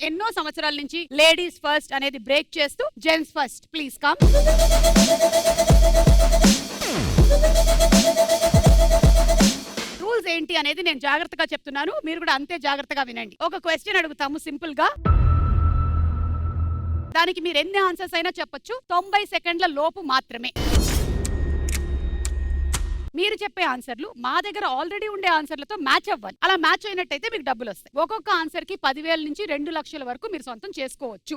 ఎన్నో సంవత్సరాల నుంచి లేడీస్ ఫస్ట్ అనేది బ్రేక్ చేస్తూ gents first please come. Rules ఏంటి అనేది నేను జాగ్రత్తగా చెప్తున్నాను, మీరు కూడా అంతే జాగ్రత్తగా వినండి. ఒక క్వశ్చన్ అడుగుతాము సింపుల్ గా, దానికి మీరు ఎన్ని ఆన్సర్స్ అయినా చెప్పొచ్చు, 90 సెకండ్ల లోపు మాత్రమే. మీరు చెప్పే ఆన్సర్లు మా దగ్గర ఆల్రెడీ ఉండే ఆన్సర్లతో మ్యాచ్ అవ్వాలి. అలా మ్యాచ్ అయినట్టయితే మీకు డబ్బులు వస్తాయి. ఒక్కొక్క ఆన్సర్ కి 10,000 నుంచి 2 లక్షల వరకు మీరు సొంతం చేసుకోవచ్చు.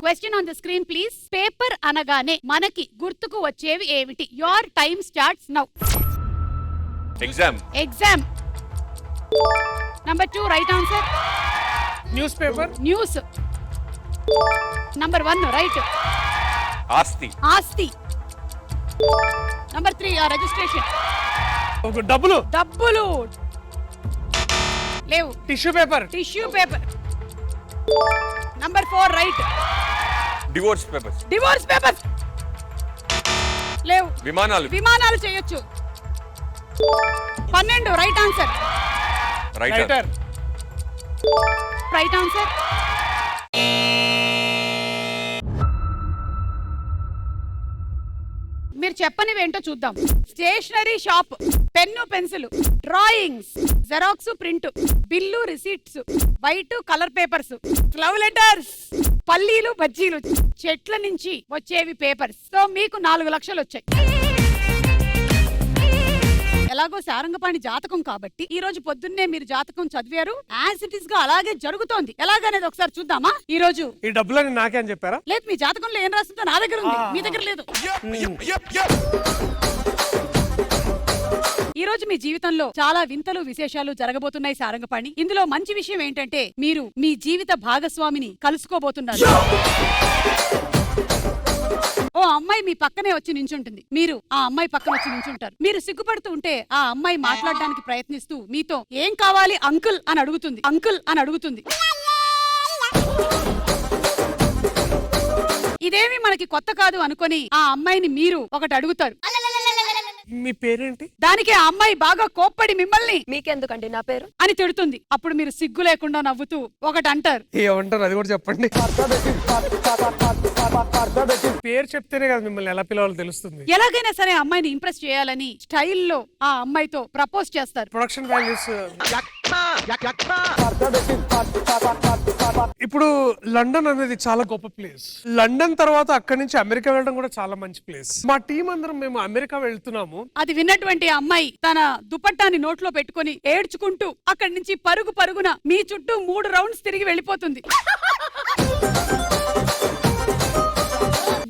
Question on the screen please. Paper అనగానే మనకి గుర్తుకు వచ్చేవి ఏమిటి? Your time starts now. Exam. Exam. Number 2 right answer. Newspaper. News. Number 1 right. ఆస్తి. ఆస్తి. Number 3 registration. డబ్బులు. డబ్బులు లేవు. Tissue paper. Tissue paper. Number 4 right. Divorce papers. Divorce papers లేవు. విమానాలు. విమానాలు చేయొచ్చు. 12 right answer. Writer. Right answer. మీరు చెప్పనివి ఏంటో చూద్దాం. Stationery shop, pen pencil, drawings, xerox print, bill receipts, white colour papers, love letters, పల్లీలు బజ్జీలు, చెట్ల నుంచి వచ్చేవి పేపర్స్. సో మీకు 4 లక్షలు వచ్చాయి. ఎలాగో సారంగపాణి జాతకం కాబట్టి ఈ రోజు పొద్దున్నే మీరు జాతకం చదివారు, యాజ్ ఇట్ ఇస్ గా అలాగే జరుగుతోంది. ఎలాగనేది ఒకసారి చూద్దామా? ఈ రోజు ఈ డబ్బులని నాకే అని చెప్పారా? లేదు, మీ జాతకంలో ఏం రాస్తుందో నా దగ్గర ఉంది, మీ దగ్గర లేదు. ఈ రోజు మీ జీవితంలో చాలా వింతలు విశేషాలు జరగబోతున్నాయి సారంగపాణి. ఇందులో మంచి విషయం ఏంటంటే మీరు మీ జీవిత భాగస్వామిని కలుసుకోబోతున్నారు. ఓ అమ్మాయి మీ పక్కనే వచ్చి నించుంటుంది, మీరు ఆ అమ్మాయి పక్కన వచ్చి నించుంటారు. మీరు సిగ్గుపడుతూ ఉంటే ఆ అమ్మాయి మాట్లాడడానికి ప్రయత్నిస్తూ మీతో ఏం కావాలి అంకుల్ అని అడుగుతుంది. అంకుల్ అని అడుగుతుంది. ఇదేమి మనకి కొత్త కాదు అనుకొని ఆ అమ్మాయిని మీరు ఒకటి అడుగుతారు. మీ పేరేంటి? దానికి ఆ అమ్మాయి బాగా కోప్పడి మిమ్మల్ని మీకెందుకండి నా పేరు అని తిడుతుంది. అప్పుడు మీరు సిగ్గు లేకుండా నవ్వుతూ ఒకటి అంటారు. ఏమంటారు అది కూడా చెప్పండి. పేరు చెప్తేనే కదా మిమ్మల్ని ఎలా పిలవాలో తెలుస్తుంది. ఎలాగైనా సరే అమ్మాయిని ఇంప్రెస్ చేయాలని స్టైల్లో ఆ అమ్మాయితో ప్రపోజ్ చేస్తారు. Production values. ఇప్పుడు లండన్ అనేది చాలా గొప్ప ప్లేస్. లండన్ తర్వాత అక్కడి నుంచి అమెరికా వెళ్ళడం కూడా చాలా మంచి ప్లేస్. మా టీం అందరం మేము అమెరికా వెళ్తున్నాము. అది విన్నటువంటి అమ్మాయి తన దుపట్టాని నోట్లో పెట్టుకుని ఏడ్చుకుంటూ అక్కడి నుంచి పరుగు పరుగున మీ చుట్టూ 3 రౌండ్స్ తిరిగి వెళ్ళిపోతుంది.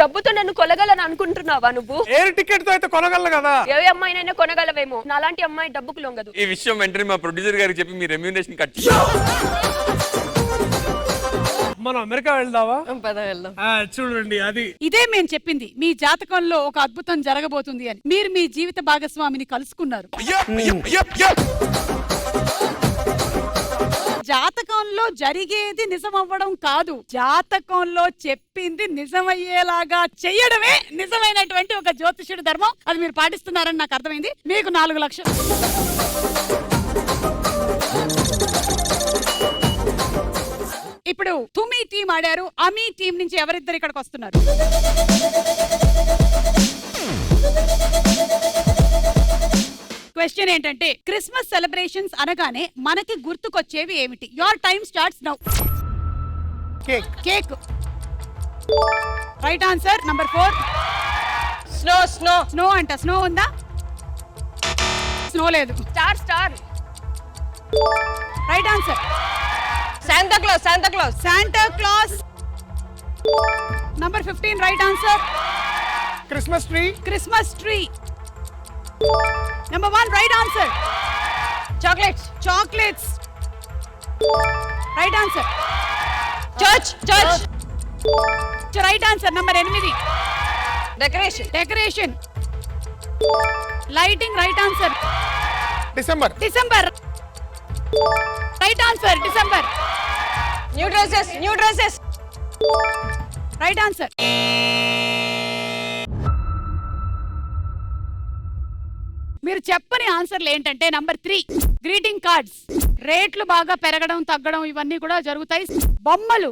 డబ్బుతో నన్ను కొనగలను అనుకుంటున్నావా నువ్వు? ఎయిర్ టికెట్ తో అయితే కొనగల కదా. ఏ అమ్మాయినైనా కొనగలవేమో, నాలాంటి అమ్మాయి డబ్బుకు లొంగదు. ఈ విషయం వెంటనే మా ప్రొడ్యూసర్ గారికి చెప్పి మీ రెమ్యూనరేషన్ కట్. మనం అమెరికా వెళ్దావా? వెళ్దాం. చూడండి అది ఇదే మేము చెప్పింది. మీ జాతకంలో ఒక అద్భుతం జరగబోతుంది అని. మీరు మీ జీవిత భాగస్వామిని కలుసుకున్నారు. జాతకంలో జరిగేది నిజమవ్వడం కాదు, జాతకంలో చెప్పింది నిజమయ్యేలాగా చెయ్యడమే నిజమైనటువంటి ఒక జ్యోతిష్యుడి ధర్మం. అది మీరు పాటిస్తున్నారని నాకు అర్థమైంది. మీకు 4 లక్షలు. ఇప్పుడు తుమి టీం ఆడారు. అమీ టీం నుంచి ఎవరిద్దరు ఇక్కడికి వస్తున్నారు? క్వశ్చన్ ఏంటంటే క్రిస్మస్ సెలబ్రేషన్స్ అనగానే మనకి గుర్తుకొచ్చేవి ఏమిటి? Your time starts now. Cake. Cake. Right answer. Number 4 snow. Snow. Snow అంట. స్నో ఉందా? స్నో లేదు. Star. Star. Right answer. Shanta class. Shanta class. Santa Claus. Number 15 right answer. Christmas tree. Christmas tree. Number 1 right answer. Chocolates. Chocolates. Right answer. Church. Church. Right answer. Number 8 decoration. Decoration. Lighting. Right answer. December. December. Right answer. December. New dresses. New dresses. Right answer. మీరు చెప్పని ఆన్సర్లు ఏంటంటే number 3 greeting cards. రేట్లు బాగా పెరగడం తగ్గడం ఇవన్నీ కూడా జరుగుతాయి. బొమ్మలు,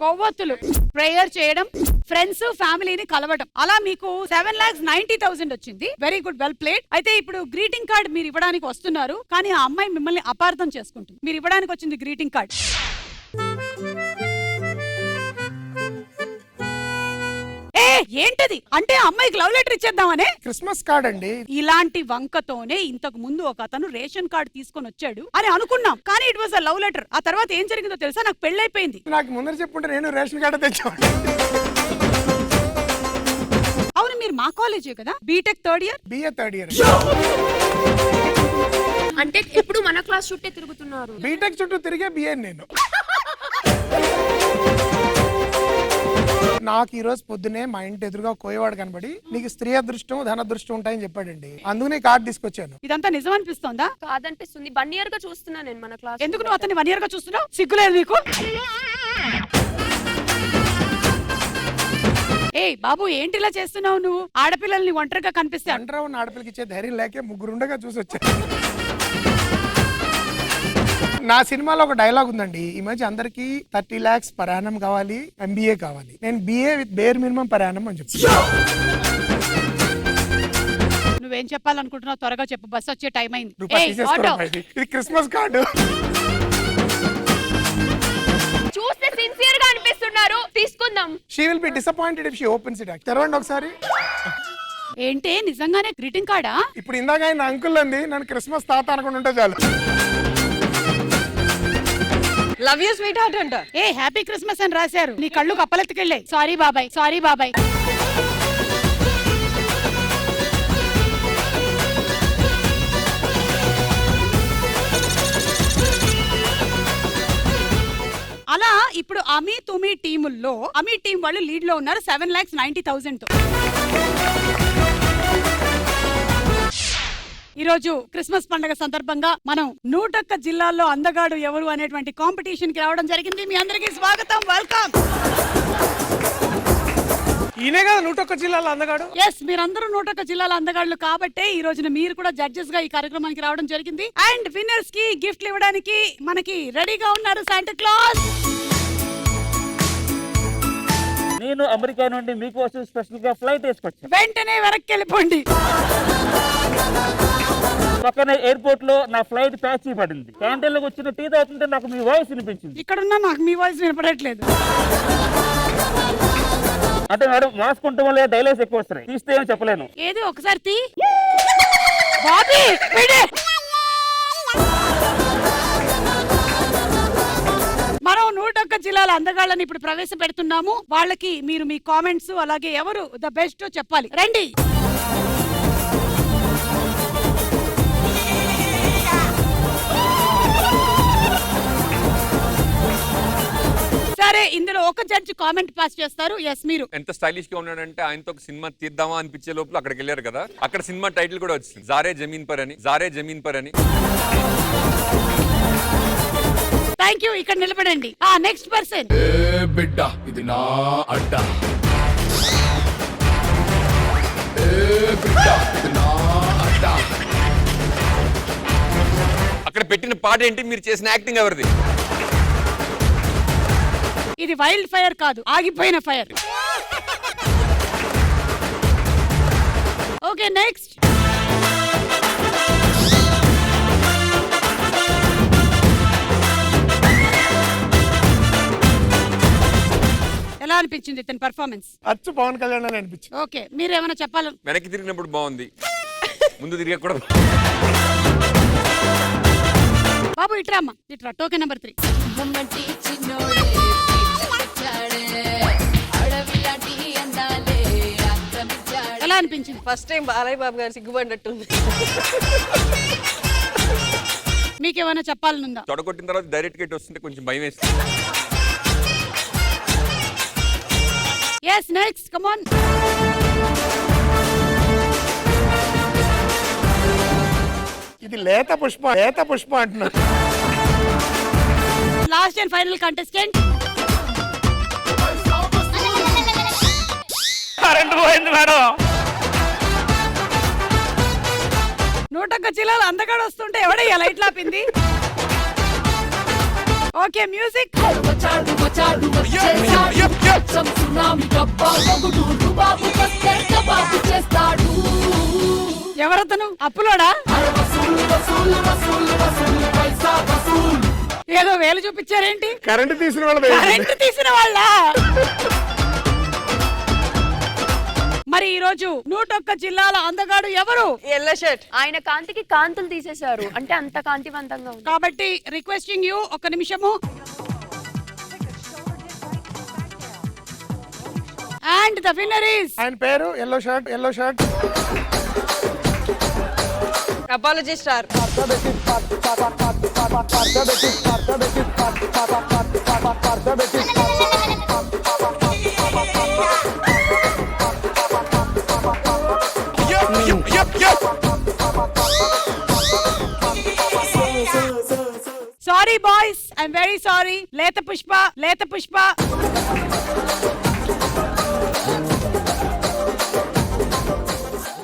కొవ్వొత్తులు, ప్రేయర్ చేయడం, ఫ్రెండ్స్ ఫ్యామిలీని కలవడం. అలా మీకు 7,90,000 వచ్చింది. Very good, well played. అయితే ఇప్పుడు గ్రీటింగ్ కార్డ్ మీరు ఇవ్వడానికి వస్తున్నారు, కానీ ఆ అమ్మాయి మిమ్మల్ని అపార్థం చేసుకుంటుంది. మీరు ఇవ్వడానికి వచ్చింది గ్రీటింగ్ కార్డ్. ఏంటది అంటే అమ్మాయికి లవ్ లెటర్ ఇచ్చేద్దామనే? క్రిస్మస్ కార్డ్ అండి. ఇలాంటి వంకతోనే ఇంతకు ముందు ఒక అతను రేషన్ కార్డ్ తీసుకొని వచ్చాడు అని అనుకున్నాం, కానీ it was a love letter. ఆ తర్వాత ఏం జరిగిందో తెలుసా? నాకు పెళ్ళైపోయింది. నాకు ముందర చెప్పుంటే నేను రేషన్ కార్డు తెచ్చాను. అవును, మీరు మా కాలేజే కదా, BTech third year. BA third year. అంటే ఎప్పుడు మన క్లాస్ చుట్టే తిరుగుతున్నారు. బీటెక్ చుట్టూ తిరిగే బిఏ నేను. నాకు ఈ రోజు పొద్దునే మా ఇంటి ఎదురుగా కోయవాడు కనబడి నీకు స్త్రీ అదృష్టం ధన అదృష్టం ఉంటాయని చెప్పాడండి. అందుకనే కార్డు తీసుకొచ్చాను. ఇదంతా నిజం అనిపిస్తోందా? కాదనిపిస్తుంది. 1 ఇయర్ గా చూస్తున్నా నేను మన క్లాస్. ఎందుకు నువ్వు అతన్ని 1 ఇయర్ గా చూస్తున్నావు? సిగ్గులేదు నీకు? ఏయ్ బాబు, ఏంటి ఇలా చేస్తున్నావు నువ్వు? ఆడపిల్లల్ని ఒంటరిగా కనిపిస్తే అంటారా ఉన్న ఆడపిల్లకి ఇచ్చే ధైర్యం లేకే ముగ్గురుండగా చూసి వచ్చాను. నా సినిమాలో ఒక డైలాగ్ ఉందండి, ఈ మధ్య అందరికి 30 lakhs per annum కావాలి, MBA కావాలి. నేను BA with bear minimum per annum అని చెప్తాను. నువ్వేం చెప్పాలనుకుంటున్నావు? త్వరగా చెప్పు, బస్ వచ్చే టైం అయింది. రూపాయి ఏయ్, తీసేసుకోరా ఆటో. బయటికి. ఇది క్రిస్మస్ కార్డు. చూస్తే సిన్సియర్ గా అనిపిస్తున్నారు. తీసుకుందాం. She will be disappointed if she opens it. తెరవండి ఒకసారి. ఏంటి నిజంగానే గ్రీటింగ్ కార్డా? ఇప్పుడు ఇందాక ఆయన అంకుల్ అంది, నన్ను క్రిస్మస్ తాత అనుకుంటూ ఉంటే చాలు. లవ్ యూ స్వీట్ హార్ట్ అంట. ఏ హ్యాపీ క్రిస్మస్ అని రాశారు, నీ కళ్ళు కప్పలెత్తుకెళ్ళాయి. సారీ బాబాయ్, సారీ బాబాయ్. అలా ఇప్పుడు అమీ తుమి టీముల్లో అమీ టీం వాళ్ళు లీడ్ లో ఉన్నారు 7,90,000 తో. ఈ రోజు క్రిస్మస్ పండుగ సందర్భంగా మనం 101 జిల్లాల్లో అందగాడు ఎవరు అనేటువంటి కాంపిటీషన్ కి రావడం జరిగింది. మీ అందరికీ స్వాగతం, వెల్కమ్. ఈయనే కదా 101 జిల్లాలో అందగాడు. ఎస్, మీరందరూ 101 జిల్లాల అందగాళ్ళు కాబట్టే ఈ రోజున మీరు కూడా జడ్జెస్ గా ఈ కార్యక్రమానికి రావడం జరిగింది. అండ్ విన్నర్స్ కి గిఫ్ట్లు ఇవ్వడానికి మనకి రెడీగా ఉన్నారు శాంటా క్లాస్. నేను అమెరికా నుండి మీకోసం స్పెషల్ గా ఫ్లైట్ వేసుకొచ్చాను. వెంటనే వెనక్కి వెళ్ళిపోండి. పక్కన ఎయిర్పోర్ట్ లో నా ఫ్లైట్ ప్యాచ్ పడింది. క్యాంటీన్ లోకి వచ్చిన టీ తాగుతుంటే నాకు మీ వాయిస్ వినిపించింది. ఇక్కడున్నా నాకు మీ వాయిస్ వినపడట్లేదు. అంటే మేడం మాస్క్ ఉండటం వల్ల డైలాగ్స్ ఎక్కువ వస్తున్నాయి, తీస్తే ఏమో చెప్పలేను. ఏది ఒకసారి తీ బాబీ, విడే. మనం 101 జిల్లాల అందగాళ్ళని ఇప్పుడు ప్రవేశపెడుతున్నాము. వాళ్ళకి మీరు మీ కామెంట్స్ అలాగే ఎవరు ద బెస్ట్ చెప్పాలి. రండి. సరే, ఇందులో ఒక జడ్జి కామెంట్ పాస్ చేస్తారు. ఎస్, మీరు ఎంత స్టైలిష్ గా ఉన్నాడంటే ఆయనతో ఒక సినిమా తీద్దామా అనిపించే లోపల అక్కడికి వెళ్ళారు కదా, అక్కడ సినిమా టైటిల్ కూడా వచ్చింది, జారే జమీన్ పర్ అని. జారే జమీన్ పర్ అని. Thank you. ఇక్కడ నిలబడండి. Next person. బిడ్డ ఇది నా అడ్డ. బిడ్డ ఇది నా అడ్డ. అక్కడ పెట్టిన పాట ఏంటి, మీరు చేసిన యాక్టింగ్ ఎవరిది? ఇది వైల్డ్ ఫైర్ కాదు, ఆగిపోయిన ఫైర్. Okay, next. ఎలా అనిపించింది ఇతని పర్ఫార్మెన్స్? అచ్చు పవన్ కళ్యాణ్ అని అనిపించింది. ఓకే, మీరేమైనా చెప్పాలి? వెనక్కి తిరిగినప్పుడు బాగుంది, ముందు తిరిగి కూడా. బాబు ఇట్రా అమ్మా, ఇట్రా. Token number 3. ఎలా అనిపించింది? ఫస్ట్ టైం బాలయ్య బాబు గారు సిగ్గుపడినట్టుంది. మీకేమైనా చెప్పాలనుందా? తొడగొట్టిన తర్వాత డైరెక్ట్ గా వస్తుంటే కొంచెం భయం వేస్తుంది. Yes, next. Come on. ఇది లేత పుష్ప అంటున్నారు. Last and final contestant. Current పోయింది మేడం. 101 జిల్లాలు అందగాడు వస్తుంటే ఎవడయ్యా లైట్ లాపింది? Okay music. ఎవరతను? అప్పులోడా? ఏదో వేలు చూపించారేంటి? కరెంట్ తీసిన వాళ్ళ కరెంట్ తీసిన వాళ్ళ. మరి ఈ రోజు 101 జిల్లాల అందగాడు ఎవరు? Yellow shirt. ఆయన కాంతికి కాంతులు తీసేశారు, అంటే అంత కాంతివంతంగా ఉంది. కాబట్టి రిక్వెస్టింగ్ యూ, ఒక నిమిషము. అండ్ ద విన్నర్ ఈస్, ఆయన పేరు yellow shirt. Yellow shirt. Apology star. Sorry boys, I'm very sorry. లేత పుష్ప